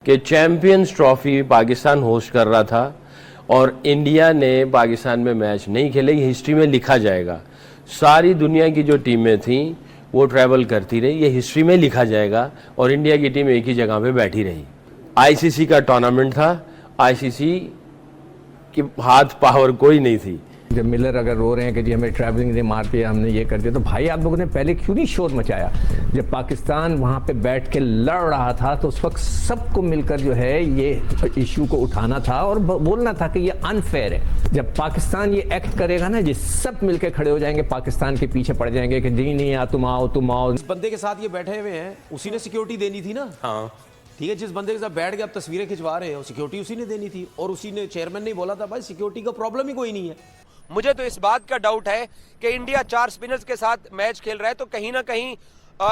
कि champions trophy Pakistan host कर रहा था और इंडिया ने पाकिस्तान में मैच नहीं खेले। ये हिस्ट्री में लिखा जाएगा। सारी दुनिया की जो टीमें थीं वो ट्रैवल करती रही, ये हिस्ट्री में लिखा जाएगा। और इंडिया की टीम एक ही जगह पे बैठी रही। आईसीसी का टूर्नामेंट था, आईसीसी की हाथ पावर कोई नहीं थी। जब मिलर अगर रो रहे हैं कि जी हमें ट्रैवलिंग ने मार दिया, हमने ये कर दिया, तो भाई आप लोगों ने पहले क्यों नहीं शोर मचाया? जब पाकिस्तान वहाँ पे बैठ के लड़ रहा था तो उस वक्त सबको मिलकर जो है ये इशू को उठाना था और बोलना था कि ये अनफेयर है। जब पाकिस्तान ये एक्ट करेगा ना जी, सब मिलकर खड़े हो जाएंगे, पाकिस्तान के पीछे पड़ जाएंगे कि जी नहीं तुम आओ तुम आओ। इस बंदे के साथ ये बैठे हुए हैं, उसी ने सिक्योरिटी देनी थी ना। हाँ ठीक है, जिस बंदे के साथ बैठ के आप तस्वीरें खिंचवा रहे हो, सिक्योरिटी उसी ने देनी थी। और उसी ने, चेयरमैन ने बोला था भाई सिक्योरिटी का प्रॉब्लम ही कोई नहीं है। मुझे तो इस बात का डाउट है कि इंडिया 4 स्पिनर्स के साथ मैच खेल रहा है, तो कहीं ना कहीं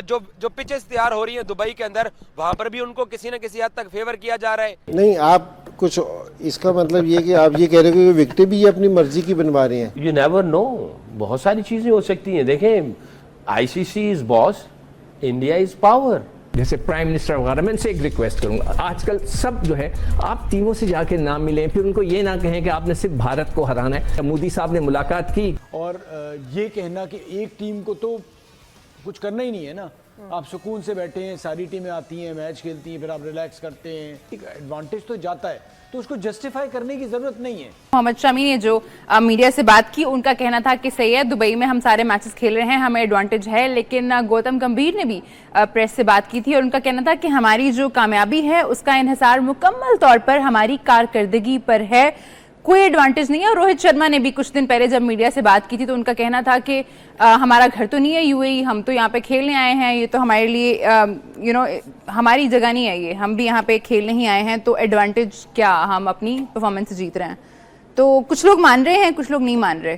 जो पिचेस तैयार हो रही हैं दुबई के अंदर, वहां पर भी उनको किसी न किसी हद तक फेवर किया जा रहा है। नहीं, आप कुछ इसका मतलब ये कि आप ये कह रहे हो कि विकेटें भी ये अपनी मर्जी की बनवा रहे हैं। यू नेवर नो, बहुत सारी चीजें हो सकती हैं। देखें, ICC is boss, India is power. जैसे प्राइम मिनिस्टर वगैरह, मैं इनसे एक रिक्वेस्ट करूंगा, आजकल सब जो है आप टीमों से जाके ना मिलें, फिर उनको ये ना कहें कि आपने सिर्फ भारत को हराना है। मोदी साहब ने मुलाकात की और ये कहना कि एक टीम को तो कुछ करना ही नहीं है ना, आप सुकून से बैठे हैं, सारी टीमें आती हैं, मैच खेलती हैं, फिर आप रिलैक्स करते हैं, एक एडवांटेज तो जाता है, तो उसको जस्टिफाई करने की जरूरत नहीं है। मोहम्मद शमी ने जो मीडिया से बात की, उनका कहना था कि सही है, दुबई में हम सारे मैचेस खेल रहे हैं, हमें एडवांटेज है। लेकिन गौतम गंभीर ने भी प्रेस से बात की थी और उनका कहना था कि हमारी जो कामयाबी है उसका इन्हिसार मुकम्मल तौर पर हमारी कारकर्दगी पर है, कोई एडवांटेज नहीं है। और रोहित शर्मा ने भी कुछ दिन पहले जब मीडिया से बात की थी तो उनका कहना था कि हमारा घर तो नहीं है यूएई, हम तो यहाँ पे खेलने आए हैं, ये तो हमारे लिए हमारी जगह नहीं है, ये हम भी यहाँ पे खेलने ही आए हैं, तो एडवांटेज क्या, हम अपनी परफॉर्मेंस से जीत रहे हैं। तो कुछ लोग मान रहे हैं, कुछ लोग नहीं मान रहे।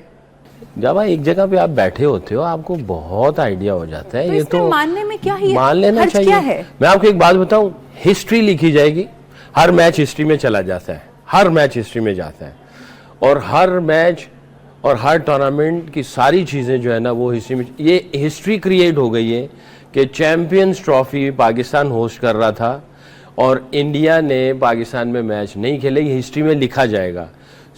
जब एक जगह पे आप बैठे होते हो आपको बहुत आइडिया हो जाता है। तो ये तो मानने में क्या ही मान लेना चाहिए। क्या है? मैं आपको एक बात बताऊं, हिस्ट्री लिखी जाएगी, हर मैच हिस्ट्री में चला जाता है, हर मैच हिस्ट्री में जाता है। और हर मैच और हर टूर्नामेंट की सारी चीज़ें जो है ना वो हिस्ट्री में, ये हिस्ट्री क्रिएट हो गई है कि चैंपियंस ट्रॉफी पाकिस्तान होस्ट कर रहा था और इंडिया ने पाकिस्तान में मैच नहीं खेले। ये हिस्ट्री में लिखा जाएगा।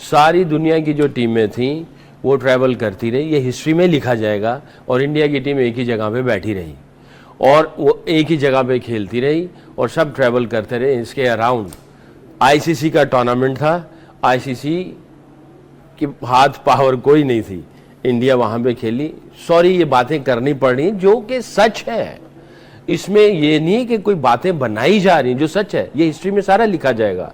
सारी दुनिया की जो टीमें थीं वो ट्रैवल करती रही, ये हिस्ट्री में लिखा जाएगा। और इंडिया की टीम एक ही जगह पे बैठी रही और वो एक ही जगह पे खेलती रही और सब ट्रैवल करते रहे। इसके अराउंड आईसीसी का टूर्नामेंट था, आईसीसी की हाथ पावर कोई नहीं थी, इंडिया वहाँ पे खेली। सॉरी, ये बातें करनी पड़ रही जो कि सच है, इसमें ये नहीं कि कोई बातें बनाई जा रही, जो सच है ये हिस्ट्री में सारा लिखा जाएगा।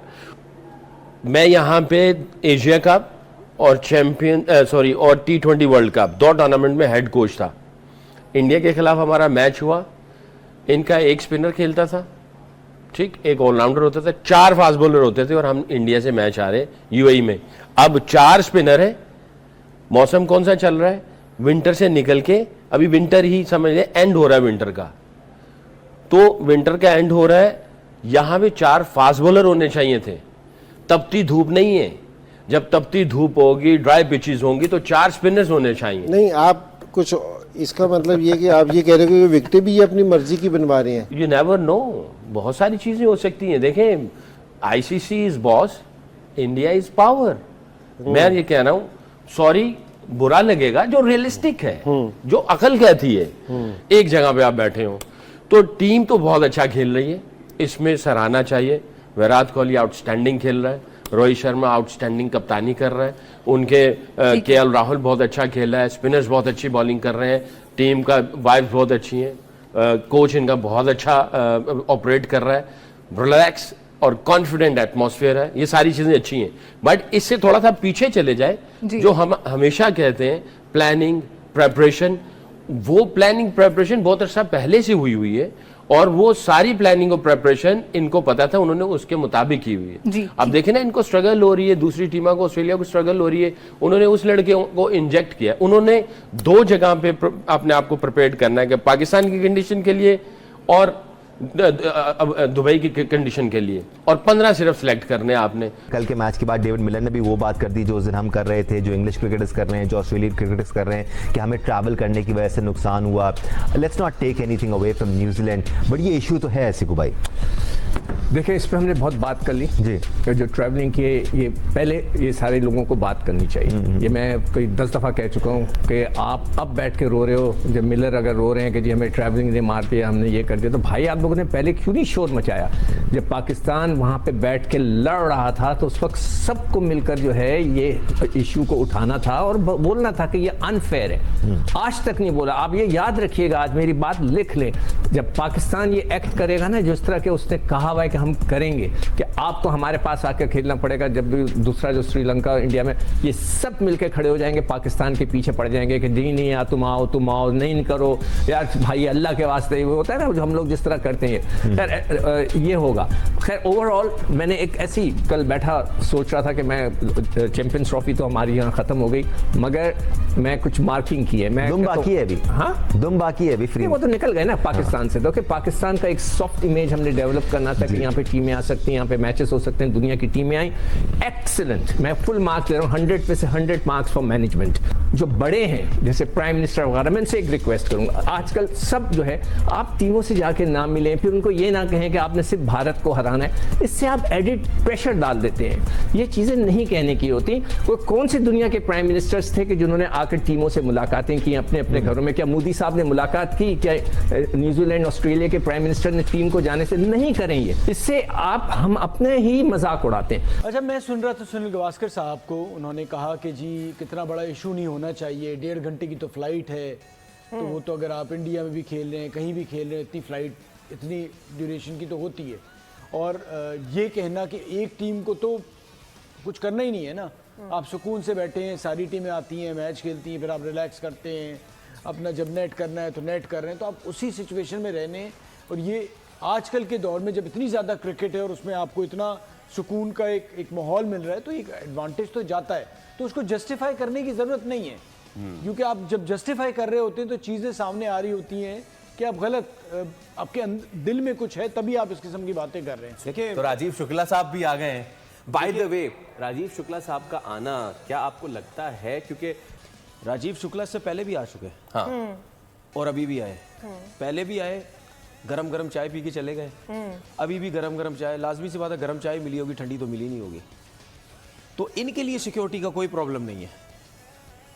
मैं यहाँ पे एशिया कप और और T20 वर्ल्ड कप 2 टूर्नामेंट में हेड कोच था। इंडिया के खिलाफ हमारा मैच हुआ, इनका एक स्पिनर खेलता था, ठीक, एक ऑलराउंडर होता था, 4 फास्ट बॉलर होते थे और हम इंडिया से मैच आ रहे यूएई में। अब 4 स्पिनर है, मौसम कौन सा चल रहा है, विंटर से निकल के अभी विंटर ही समझ ले, एंड हो रहा है विंटर का, तो विंटर का एंड हो रहा है। यहां पे 4 फास्ट बॉलर होने चाहिए थे, तपती धूप नहीं है। जब तपती धूप होगी, ड्राई पिचेस होंगी, तो 4 स्पिनर्स होने चाहिए। नहीं, आप कुछ इसका मतलब ये कि आप ये कह रहे हो कि विकेटें भी ये अपनी मर्जी की बनवा रहे हैं। यू नेवर नो, बहुत सारी चीजें हो सकती हैं। देखें, ICC is boss, India is power. मैं ये कह रहा हूं, सॉरी बुरा लगेगा, जो रियलिस्टिक है, जो अकल कहती है। एक जगह पे आप बैठे हो तो टीम तो बहुत अच्छा खेल रही है, इसमें सराहना चाहिए। विराट कोहली आउटस्टैंडिंग खेल रहा है, रोहित शर्मा आउटस्टैंडिंग कप्तानी कर रहे हैं, उनके केएल राहुल बहुत अच्छा खेल रहा है, स्पिनर्स बहुत अच्छी बॉलिंग कर रहे हैं, टीम का वाइब्स बहुत अच्छी हैं, कोच इनका बहुत अच्छा ऑपरेट कर रहा है, रिलैक्स और कॉन्फिडेंट एटमॉस्फेयर है, ये सारी चीज़ें अच्छी हैं। बट इससे थोड़ा सा पीछे चले जाए, जो हम हमेशा कहते हैं प्लानिंग प्रेपरेशन, वो प्लानिंग प्रेपरेशन बहुत अच्छा पहले से हुई है और वो सारी प्लानिंग और प्रेपरेशन इनको पता था, उन्होंने उसके मुताबिक की हुई है। अब देखें ना, इनको स्ट्रगल हो रही है, दूसरी टीमों को, ऑस्ट्रेलिया को स्ट्रगल हो रही है, उन्होंने उस लड़के को इंजेक्ट किया, उन्होंने 2 जगह पे अपने आप को प्रिपेयर करना है, कि पाकिस्तान की कंडीशन के लिए और दुबई की कंडीशन के लिए, और 15 सिर्फ सिलेक्ट करने आपने। कल के मैच के बाद डेविड मिलर ने भी वो बात कर दी जो उस दिन हम कर रहे थे, जो इंग्लिश क्रिकेटर्स कर रहे हैं, जो ऑस्ट्रेलियन क्रिकेटर्स कर रहे हैं, कि हमें ट्रैवल करने की वजह से नुकसान हुआ। Let's not take anything away from New Zealand, but ये इशू तो है सिकू भाई। देखिए, इस पर हमने बहुत बात कर ली जी। जो ट्रैवलिंग के ये पहले ये सारे लोगों को बात करनी चाहिए। ये मैं कई 10 दफ़ा कह चुका हूँ कि आप अब बैठ के रो रहे हो, जब मिलर अगर रो रहे हैं कि जी हमें ट्रैवलिंग ने मार दिया, हमने ये कर दिया, तो भाई आप लोगों ने पहले क्यों नहीं शोर मचाया? जब पाकिस्तान वहाँ पे बैठ के लड़ रहा था तो उस वक्त सबको मिलकर जो है ये इशू को उठाना था और बोलना था कि ये अनफेयर है। आज तक नहीं बोला। आप ये याद रखिएगा, आज मेरी बात लिख लें, जब पाकिस्तान ये एक्ट करेगा ना जिस तरह के उसने कहा हुआ है कि हम करेंगे, कि आपको हमारे पास आकर खेलना पड़ेगा, जब भी दूसरा जो श्रीलंका इंडिया में ये सब मिलके खड़े हो जाएंगे, पाकिस्तान के पीछे पड़ जाएंगे कि नहीं नहीं यार तुम आओ नहीं करो यार भाई, अल्लाह के वास्ते वो होता है ना जो हम लोग जिस तरह करते हैं यार, ये होगा। खैर ओवरऑल मैंने एक ऐसी कल बैठा सोच रहा था कि मैं चैंपियंस ट्रॉफी तो हमारी यहाँ खत्म हो गई, मगर मैं कुछ मार्किंग की है। मैं दुम बाकी है अभी। हाँ दुम बाकी है अभी फ्री। वो तो निकल गए ना पाकिस्तान से। तो कि पाकिस्तान का एक सॉफ्ट इमेज हमने डेवलप करना था कि यहाँ पे टीमें आ सकती हैं, यहाँ पे मैचेस हो सकते हैं, दुनिया की टीमें आई। एक्सीलेंट, मैं फुल मार्क्स दे रहा हूँ, 100 पे से 100 मार्क्स फॉर मैनेजमेंट। जो बड़े हैं जैसे प्राइम मिनिस्टर वगैरह, मैं इनसे एक रिक्वेस्ट करूंगा, आजकल सब जो है आप टीमों से जाके ना मिलें, फिर उनको ये ना कहें कि आपने सिर्फ भारत को हराना है, इससे आप एडिट प्रेशर डाल देते हैं। ये चीज़ें नहीं कहने की होती। वो कौन से दुनिया के प्राइम मिनिस्टर्स थे कि जिन्होंने आकर टीमों से मुलाकातें की अपने अपने घरों में? क्या मोदी साहब ने मुलाकात की? क्या न्यूजीलैंड ऑस्ट्रेलिया के प्राइम मिनिस्टर ने टीम को जाने से नहीं करेंगे? इससे हम अपने ही मजाक उड़ाते हैं। अच्छा, मैं सुन रहा था सुनील गावस्कर साहब को, उन्होंने कहा कि जी कितना बड़ा इशू नहीं होना चाहिए, 1.5 घंटे की तो फ्लाइट है, तो वो तो अगर आप इंडिया में भी खेल रहे हैं, कहीं भी खेल रहे हैं, इतनी फ्लाइट इतनी ड्यूरेशन की तो होती है। और ये कहना कि एक टीम को तो कुछ करना ही नहीं है ना, आप सुकून से बैठे हैं, सारी टीमें आती हैं, मैच खेलती हैं, फिर आप रिलैक्स करते हैं, अपना जब नेट करना है तो नेट कर रहे हैं, तो आप उसी सिचुएशन में रहने। और ये आजकल के दौर में जब इतनी ज़्यादा क्रिकेट है और उसमें आपको इतना सुकून का एक माहौल मिल रहा है, तो एक एडवांटेज तो जाता है, तो उसको जस्टिफाई करने की ज़रूरत नहीं है। क्योंकि आप जब जस्टिफाई कर रहे होते हैं तो चीज़ें सामने आ रही होती हैं कि आप गलत, आपके दिल में कुछ है, तभी आप इस किस्म की बातें कर रहे हैं। देखिए, तो राजीव शुक्ला साहब भी आ गए हैं। By the way, Rajiv Shukla साहब का आना क्या आपको लगता है, क्योंकि राजीव शुक्ला से पहले भी आ चुके हैं, हाँ, और अभी भी आए, पहले भी आए, गरम गरम चाय पी के चले गए, अभी भी गरम गरम चाय, लाजमी सी बात है, गरम चाय मिली होगी, ठंडी तो मिली नहीं होगी। तो इनके लिए सिक्योरिटी का कोई प्रॉब्लम नहीं है,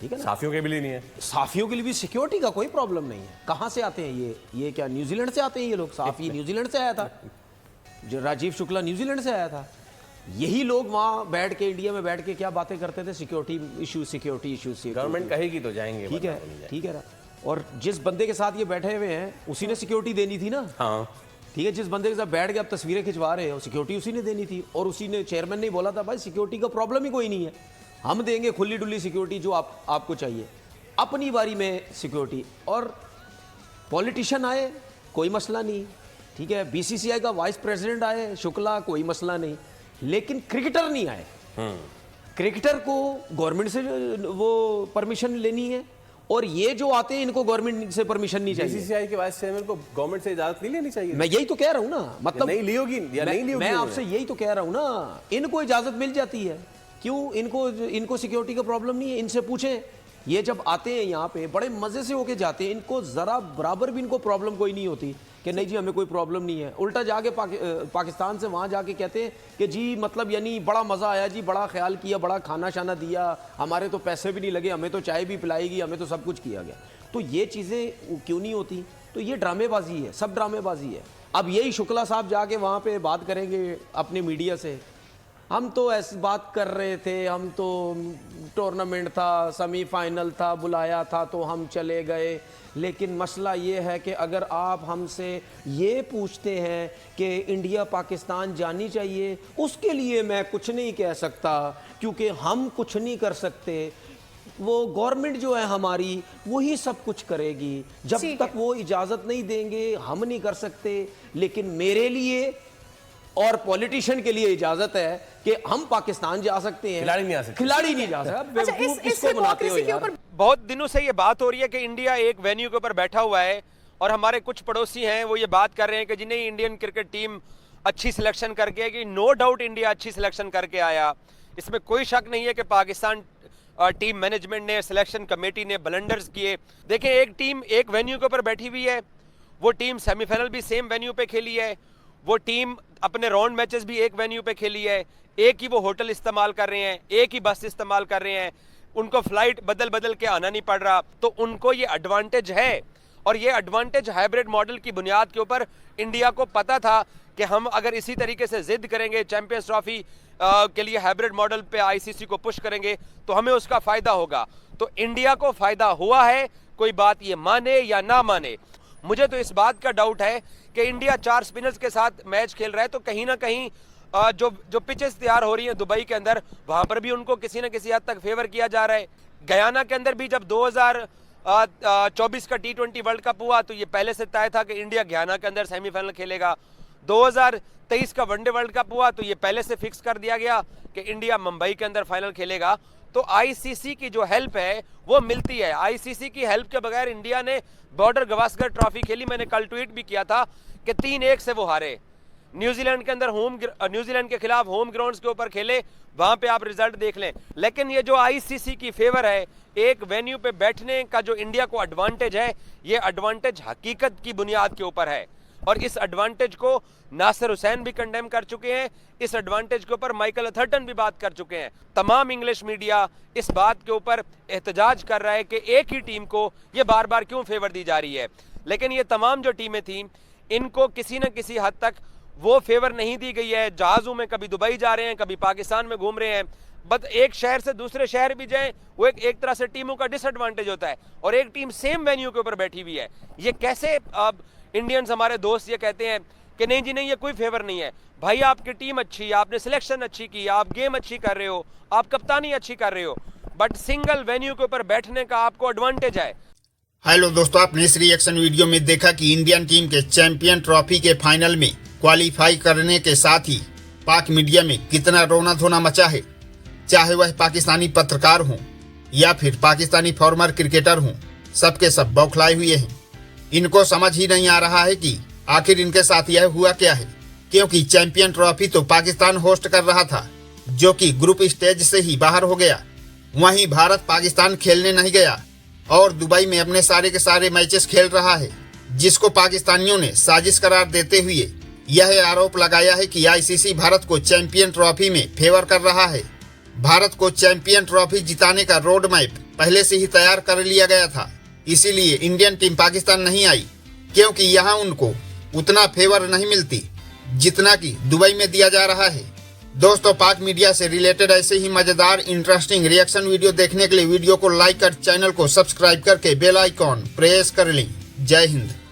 ठीक है ना? साफियों के भी नहीं है, साफियों के लिए भी सिक्योरिटी का कोई प्रॉब्लम नहीं है। कहाँ से आते हैं ये क्या न्यूजीलैंड से आते हैं ये लोग? साफी न्यूजीलैंड से आया था, जो राजीव शुक्ला न्यूजीलैंड से आया था। यही लोग वहाँ बैठ के, इंडिया में बैठ के क्या बातें करते थे? Security issues. गवर्नमेंट कहेगी तो जाएंगे। ठीक है ना? और जिस बंदे के साथ ये बैठे हुए हैं उसी ने सिक्योरिटी देनी थी ना। हाँ, ठीक है, जिस बंदे के साथ बैठ के आप तस्वीरें खिंचवा रहे हो, सिक्योरिटी उसी ने देनी थी। और उसी ने, चेयरमैन ने बोला था भाई सिक्योरिटी का प्रॉब्लम ही कोई नहीं है, हम देंगे खुली डुली सिक्योरिटी जो आपको चाहिए, अपनी बारी में सिक्योरिटी। और पॉलिटिशियन आए, कोई मसला नहीं, ठीक है, बीसीसीआई का वाइस प्रेसिडेंट आए शुक्ला, कोई मसला नहीं, लेकिन क्रिकेटर नहीं आए। क्रिकेटर को गवर्नमेंट से वो परमिशन लेनी है, और ये जो आते हैं इनको गवर्नमेंट से परमिशन नहीं चाहिए। बीसीसीआई के वाइस चेयरमैन को गवर्नमेंट से इजाजत नहीं लेनी चाहिए। मैं यही तो कह रहा हूं ना, मतलब नहीं ली होगी या नहीं ली होगी। मैं आपसे यही तो कह रहा हूं ना, इनको इजाजत मिल जाती है, क्यों? इनको सिक्योरिटी का प्रॉब्लम नहीं है, इनसे पूछें। ये जब आते हैं यहाँ पे बड़े मजे से होके जाते हैं, इनको जरा बराबर भी इनको प्रॉब्लम कोई नहीं होती कि नहीं जी हमें कोई प्रॉब्लम नहीं है। उल्टा जाके पाकिस्तान से वहाँ जाके कहते हैं कि जी मतलब यानी बड़ा मज़ा आया जी, बड़ा ख्याल किया, बड़ा खाना शाना दिया, हमारे तो पैसे भी नहीं लगे, हमें तो चाय भी पिलाएगी, हमें तो सब कुछ किया गया। तो ये चीज़ें क्यों नहीं होती? तो ये ड्रामेबाजी है, सब ड्रामेबाजी है। अब यही शुक्ला साहब जाके वहाँ पे बात करेंगे अपने मीडिया से, हम तो ऐसी बात कर रहे थे, हम तो टूर्नामेंट था, सेमीफाइनल था, बुलाया था तो हम चले गए, लेकिन मसला ये है कि अगर आप हमसे ये पूछते हैं कि इंडिया पाकिस्तान जानी चाहिए, उसके लिए मैं कुछ नहीं कह सकता, क्योंकि हम कुछ नहीं कर सकते, वो गवर्नमेंट जो है हमारी वही सब कुछ करेगी, जब तक वो इजाज़त नहीं देंगे हम नहीं कर सकते। लेकिन मेरे लिए और पॉलिटिशियन के लिए इजाजत है कि हम पाकिस्तान जा सकते हैं, खिलाड़ी नहीं आ सकते, खिलाड़ी नहीं जा सकते। किसको बनाते हो यार? बहुत दिनों से ये बात हो रही है कि इंडिया एक वेन्यू के ऊपर बैठा हुआ है और हमारे कुछ पड़ोसी हैं वो ये बात कर रहे हैं कि जिन्हें इंडियन क्रिकेट टीम अच्छी सिलेक्शन करके आएगी। नो डाउट इंडिया अच्छी सिलेक्शन करके आया, इसमें कोई शक नहीं है कि पाकिस्तान टीम मैनेजमेंट ने, सिलेक्शन कमेटी ने ब्लंडर्स किए। देखें, एक टीम एक वेन्यू के ऊपर बैठी हुई है, वो टीम सेमीफाइनल भी सेम वेन्यू पे खेली है, वो टीम अपने राउंड मैचेस भी एक वेन्यू पे खेली है, एक ही वो होटल इस्तेमाल कर रहे हैं, एक ही बस इस्तेमाल कर रहे हैं, उनको फ्लाइट बदल बदल के आना नहीं पड़ रहा, तो उनको ये एडवांटेज है। और ये एडवांटेज हाइब्रिड मॉडल की बुनियाद के ऊपर इंडिया को पता था कि हम अगर इसी तरीके से जिद करेंगे, चैंपियंस ट्रॉफी के लिए हाइब्रिड मॉडल पे आईसीसी को पुश करेंगे, तो हमें उसका फायदा होगा। तो इंडिया को फायदा हुआ है, कोई बात ये माने या ना माने। मुझे तो इस बात का डाउट है कि इंडिया 4 स्पिनर्स के साथ मैच खेल रहा है, तो कहीं ना कहीं जो पिचेस तैयार हो रही हैं दुबई के अंदर, वहां पर भी उनको किसी न किसी हद तक फेवर किया जा रहा है। गयाना के अंदर भी जब 2024 का T20 वर्ल्ड कप हुआ तो ये पहले से तय था कि इंडिया गयाना के अंदर सेमीफाइनल खेलेगा। 2023 का वनडे वर्ल्ड कप हुआ तो ये पहले से फिक्स कर दिया गया कि इंडिया मुंबई के अंदर फाइनल खेलेगा। तो आईसीसी की जो हेल्प है वो मिलती है। आईसीसी की हेल्प के बगैर इंडिया ने बॉर्डर गवास्कर ट्रॉफी खेली, मैंने कल ट्वीट भी किया था कि 3-1 से वो हारे। न्यूजीलैंड के अंदर न्यूजीलैंड के खिलाफ होम ग्राउंड्स के ऊपर खेले, वहां पे आप रिजल्ट देख लें। लेकिन ये जो आईसीसी की फेवर है, एक वेन्यू पे बैठने का जो इंडिया को एडवांटेज है, ये एडवांटेज हकीकत की बुनियाद के ऊपर है। और इस एडवांटेज को नासिर हुसैन भी कंडेम कर चुके हैं, इस एडवांटेज के ऊपर माइकल अथर्टन भी बात कर चुके हैं। तमाम इंग्लिश मीडिया इस बात के ऊपर एहतजाज कर रहा है कि एक ही टीम को ये बार बार क्यों फेवर दी जा रही है। लेकिन ये तमाम जो टीमें थी, इनको किसी न किसी हद तक वो फेवर नहीं दी गई है। जहाज़ों में कभी दुबई जा रहे हैं, कभी पाकिस्तान में घूम रहे हैं, बट एक शहर से दूसरे शहर भी जाएं, वो एक तरह से टीमों का डिसएडवांटेज होता है। और एक टीम सेम वेन्यू के ऊपर बैठी हुई है। ये कैसे अब इंडियंस हमारे दोस्त ये कहते हैं कि नहीं जी नहीं, ये कोई फेवर नहीं है। भाई आपकी टीम अच्छी, आपने सिलेक्शन अच्छी की, आप गेम अच्छी कर रहे हो, आप कप्तानी अच्छी कर रहे हो, बट सिंगल वेन्यू के ऊपर बैठने का आपको एडवांटेज है। हेलो दोस्तों, आपने इस रिएक्शन वीडियो में देखा कि इंडियन टीम के चैंपियन ट्रॉफी के फाइनल में क्वालिफाई करने के साथ ही पाक मीडिया में कितना रोना धोना मचा है। चाहे वह पाकिस्तानी पत्रकार हों या फिर पाकिस्तानी फॉर्मर क्रिकेटर हों, सबके सब बौखलाए हुए हैं। इनको समझ ही नहीं आ रहा है कि आखिर इनके साथ यह हुआ क्या है, क्योंकि चैंपियन ट्रॉफी तो पाकिस्तान होस्ट कर रहा था, जो कि ग्रुप स्टेज से ही बाहर हो गया। वहीं भारत पाकिस्तान खेलने नहीं गया और दुबई में अपने सारे के सारे मैचेस खेल रहा है, जिसको पाकिस्तानियों ने साजिश करार देते हुए यह आरोप लगाया है कि आईसीसी भारत को चैंपियन ट्रॉफी में फेवर कर रहा है। भारत को चैंपियन ट्रॉफी जिताने का रोड मैप पहले से ही तैयार कर लिया गया था, इसीलिए इंडियन टीम पाकिस्तान नहीं आई, क्योंकि यहाँ उनको उतना फेवर नहीं मिलती जितना कि दुबई में दिया जा रहा है। दोस्तों, पाक मीडिया से रिलेटेड ऐसे ही मजेदार इंटरेस्टिंग रिएक्शन वीडियो देखने के लिए वीडियो को लाइक कर चैनल को सब्सक्राइब करके बेल आइकॉन प्रेस कर लें। जय हिंद।